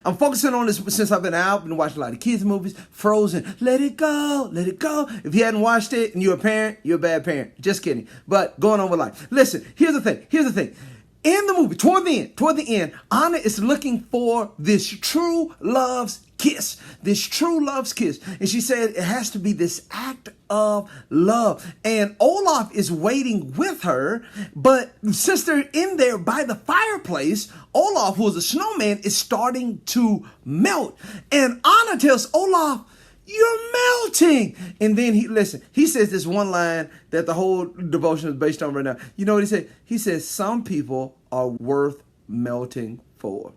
I'm focusing on this since I've been out. I've been watching a lot of kids movies. Frozen, let it go, let it go. If you hadn't watched it and you're a parent, you're a bad parent. Just kidding. But going on with life. Listen, here's the thing. In the movie, toward the end, Anna is looking for this true love's kiss. This true love's kiss. And she said it has to be this act of love. And Olaf is waiting with her. But since they're in there by the fireplace, Olaf, who is a snowman, is starting to melt. And Anna tells Olaf, "You're melting." And then he says this one line that the whole devotion is based on right now. You know what he said? He says, "Some people are worth melting for."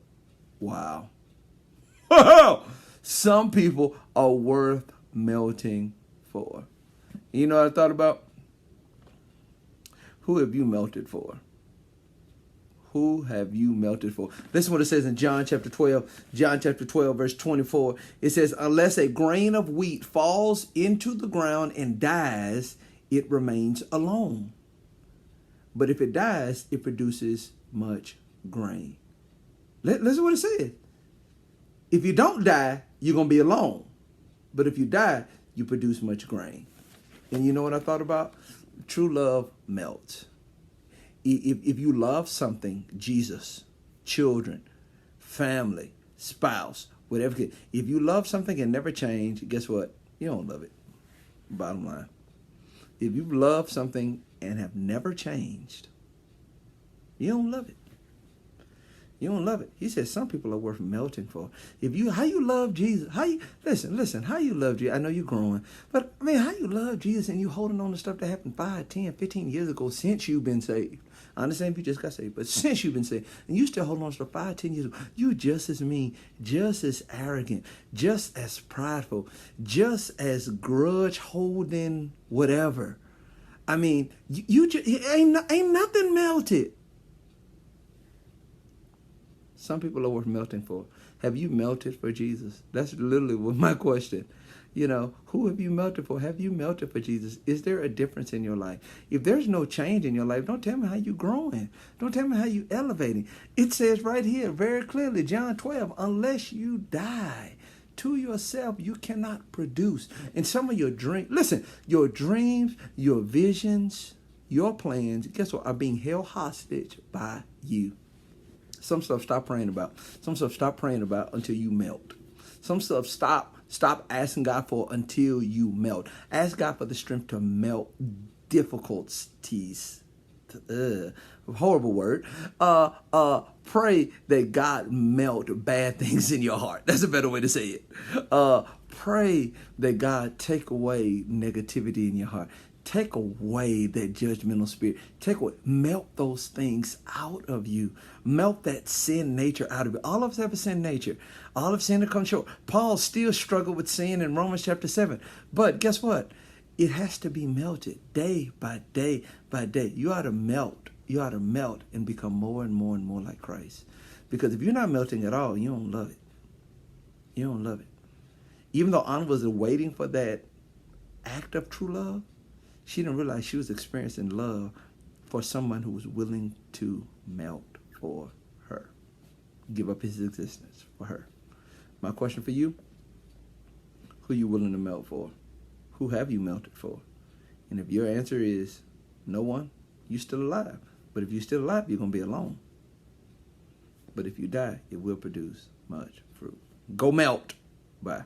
Wow. Some people are worth melting for. You know what I thought about? Who have you melted for? Who have you melted for? Listen to what it says in John chapter 12. John chapter 12, verse 24. It says, "Unless a grain of wheat falls into the ground and dies, it remains alone. But if it dies, it produces much grain." Listen to what it says. If you don't die, you're going to be alone. But if you die, you produce much grain. And you know what I thought about? True love melts. If you love something, Jesus, children, family, spouse, whatever, if you love something and never change, guess what? You don't love it. Bottom line. If you love something and have never changed, you don't love it. You don't love it. He says some people are worth melting for. How you love Jesus, listen, how you love Jesus, I know you're growing, but I mean, how you love Jesus and you holding on to stuff that happened 5, 10, 15 years ago since you've been saved. I understand if you just got saved, but since you've been saved, and you still holding on to stuff 5, 10 years ago, you just as mean, just as arrogant, just as prideful, just as grudge holding, whatever. I mean, ain't nothing melted. Some people are worth melting for. Have you melted for Jesus? That's literally my question. You know, who have you melted for? Have you melted for Jesus? Is there a difference in your life? If there's no change in your life, don't tell me how you're growing. Don't tell me how you're elevating. It says right here very clearly, John 12, unless you die to yourself, you cannot produce. And some of your your dreams, your visions, your plans, guess what, are being held hostage by you. Some stuff stop praying about. Some stuff stop praying about until you melt. Some stuff stop asking God for until you melt. Ask God for the strength to melt difficulties. Horrible word. Pray that God melt bad things in your heart. That's a better way to say it. Pray that God take away negativity in your heart. Take away that judgmental spirit. Melt those things out of you. Melt that sin nature out of you. All of us have a sin nature. All of sin to come short. Paul still struggled with sin in Romans chapter 7. But guess what? It has to be melted day by day by day. You ought to melt. You ought to melt and become more and more and more like Christ. Because if you're not melting at all, you don't love it. You don't love it. Even though Anna was waiting for that act of true love, she didn't realize she was experiencing love for someone who was willing to melt for her. Give up his existence for her. My question for you, who are you willing to melt for? Who have you melted for? And if your answer is no one, you're still alive. But if you're still alive, you're going to be alone. But if you die, it will produce much fruit. Go melt. Bye.